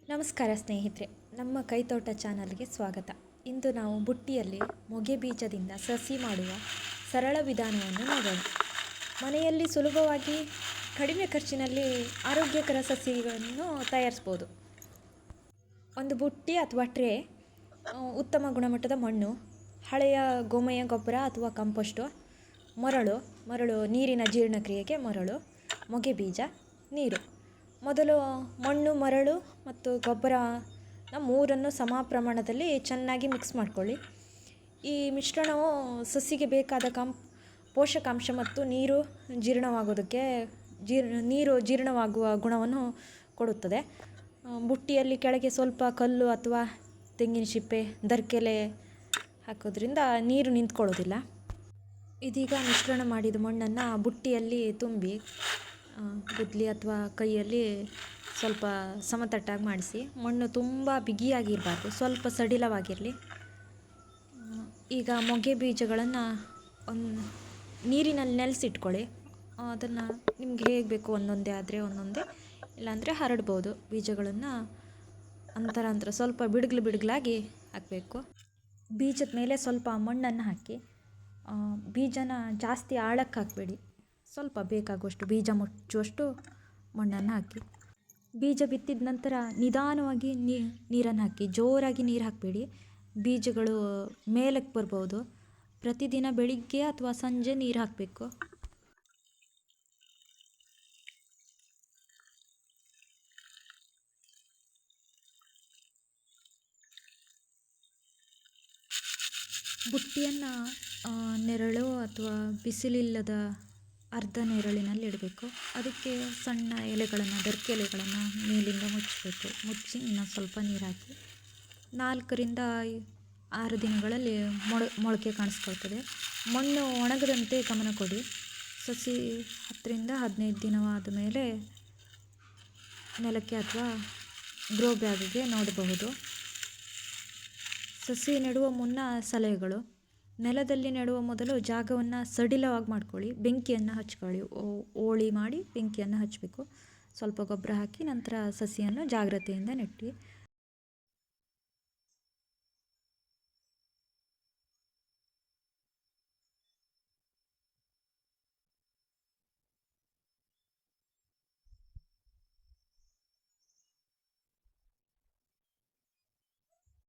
ನಮಸ್ಕಾರ ಸ್ನೇಹಿತರೆ, ನಮ್ಮ ಕೈತೋಟ ಚಾನಲ್ಗೆ ಸ್ವಾಗತ. ಇಂದು ನಾವು ಬುಟ್ಟಿಯಲ್ಲಿ ಮೊಗೆ ಬೀಜದಿಂದ ಸಸಿ ಮಾಡುವ ಸರಳ ವಿಧಾನವನ್ನು ನೋಡೋಣ. ಮನೆಯಲ್ಲಿ ಸುಲಭವಾಗಿ ಕಡಿಮೆ ಖರ್ಚಿನಲ್ಲಿ ಆರೋಗ್ಯಕರ ಸಸಿಗಳನ್ನು ತಯಾರಿಸ್ಬೋದು. ಒಂದು ಬುಟ್ಟಿ ಅಥವಾ ಟ್ರೇ, ಉತ್ತಮ ಗುಣಮಟ್ಟದ ಮಣ್ಣು, ಹಳೆಯ ಗೋಮಯ ಗೊಬ್ಬರ ಅಥವಾ ಕಂಪೋಸ್ಟು, ಮರಳು ನೀರಿನ ಜೀರ್ಣಕ್ರಿಯೆಗೆ ಮರಳು, ಮೊಗೆ ಬೀಜ, ನೀರು. ಮೊದಲು ಮಣ್ಣು, ಮರಳು ಮತ್ತು ಗೊಬ್ಬರನ ಮೂರನ್ನು ಸಮ ಪ್ರಮಾಣದಲ್ಲಿ ಚೆನ್ನಾಗಿ ಮಿಕ್ಸ್ ಮಾಡ್ಕೊಳ್ಳಿ. ಈ ಮಿಶ್ರಣವು ಸಸಿಗೆ ಬೇಕಾದ ಪೋಷಕಾಂಶ ಮತ್ತು ನೀರು ಜೀರ್ಣವಾಗುವ ಗುಣವನ್ನು ಕೊಡುತ್ತದೆ. ಬುಟ್ಟಿಯಲ್ಲಿ ಕೆಳಗೆ ಸ್ವಲ್ಪ ಕಲ್ಲು ಅಥವಾ ತೆಂಗಿನ ಚಿಪ್ಪೆ, ದರ್ಕೆಲೆ ಹಾಕೋದ್ರಿಂದ ನೀರು ನಿಂತ್ಕೊಳ್ಳೋದಿಲ್ಲ. ಇದೀಗ ಮಿಶ್ರಣ ಮಾಡಿದ ಮಣ್ಣನ್ನು ಬುಟ್ಟಿಯಲ್ಲಿ ತುಂಬಿ ಗುದ್ಲಿ ಅಥವಾ ಕೈಯಲ್ಲಿ ಸ್ವಲ್ಪ ಸಮತಟ್ಟಾಗಿ ಮಾಡಿಸಿ. ಮಣ್ಣು ತುಂಬ ಬಿಗಿಯಾಗಿರಬಾರ್ದು, ಸ್ವಲ್ಪ ಸಡಿಲವಾಗಿರಲಿ. ಈಗ ಮೊಗೆ ಬೀಜಗಳನ್ನು ನೀರಿನಲ್ಲಿ ನೆಲೆಸಿಟ್ಕೊಳ್ಳಿ. ಅದನ್ನು ನಿಮ್ಗೆ ಹೇಗೆ ಬೇಕು, ಒಂದೊಂದೇ ಆದರೆ ಒಂದೊಂದೇ, ಇಲ್ಲಾಂದರೆ ಹರಡ್ಬೋದು. ಬೀಜಗಳನ್ನು ಅಂತರ ಸ್ವಲ್ಪ ಬಿಡುಗಲಾಗಿ ಹಾಕಬೇಕು. ಬೀಜದ ಮೇಲೆ ಸ್ವಲ್ಪ ಮಣ್ಣನ್ನು ಹಾಕಿ. ಬೀಜನ ಜಾಸ್ತಿ ಆಳಕ್ಕೆ ಹಾಕಬೇಡಿ, ಸ್ವಲ್ಪ ಬೇಕಾಗುವಷ್ಟು ಬೀಜ ಮುಚ್ಚುವಷ್ಟು ಮಣ್ಣನ್ನು ಹಾಕಿ. ಬೀಜ ಬಿತ್ತಿದ ನಂತರ ನಿಧಾನವಾಗಿ ನೀರನ್ನು ಹಾಕಿ. ಜೋರಾಗಿ ನೀರು ಹಾಕಬೇಡಿ, ಬೀಜಗಳು ಮೇಲಕ್ಕೆ ಬರ್ಬೋದು. ಪ್ರತಿದಿನ ಬೆಳಿಗ್ಗೆ ಅಥವಾ ಸಂಜೆ ನೀರು ಹಾಕಬೇಕು. ಬುಟ್ಟಿಯನ್ನು ನೆರಳು ಅಥವಾ ಬಿಸಿಲಿಲ್ಲದ ಅರ್ಧ ನೆರಳಿನಲ್ಲಿ ಇಡಬೇಕು. ಅದಕ್ಕೆ ಸಣ್ಣ ಎಲೆಗಳನ್ನು, ದರ್ಕೆ ಎಲೆಗಳನ್ನು ಮೇಲಿಂದ ಮುಚ್ಚಿ ಇನ್ನೊಂದು ಸ್ವಲ್ಪ ನೀರು ಹಾಕಿ 4 ದಿನಗಳಲ್ಲಿ ಮೊಳಕೆ ಕಾಣಿಸ್ಕೊಳ್ತದೆ. ಮಣ್ಣು ಒಣಗದಂತೆ ಗಮನ ಕೊಡಿ. ಸಸಿ 10-15 ದಿನವಾದ ಮೇಲೆ ನೆಲಕ್ಕೆ ಅಥವಾ ಗ್ರೋ ಬ್ಯಾಗಿಗೆ ನೋಡಬಹುದು. ಸಸಿ ನೆಡುವ ಮುನ್ನ ಸಲಹೆಗಳು: ನೆಲದಲ್ಲಿ ನೆಡುವ ಮೊದಲು ಜಾಗವನ್ನು ಸಡಿಲವಾಗಿ ಮಾಡ್ಕೊಳ್ಳಿ. ಬೆಂಕಿಯನ್ನು ಹಚ್ಕೊಳ್ಳಿ. ಓಳಿ ಮಾಡಿ ಬೆಂಕಿಯನ್ನು ಹಚ್ಚಬೇಕು. ಸ್ವಲ್ಪ ಗೊಬ್ಬರ ಹಾಕಿ ನಂತರ ಸಸಿಯನ್ನು ಜಾಗ್ರತೆಯಿಂದ ನೆಟ್ಟಿ.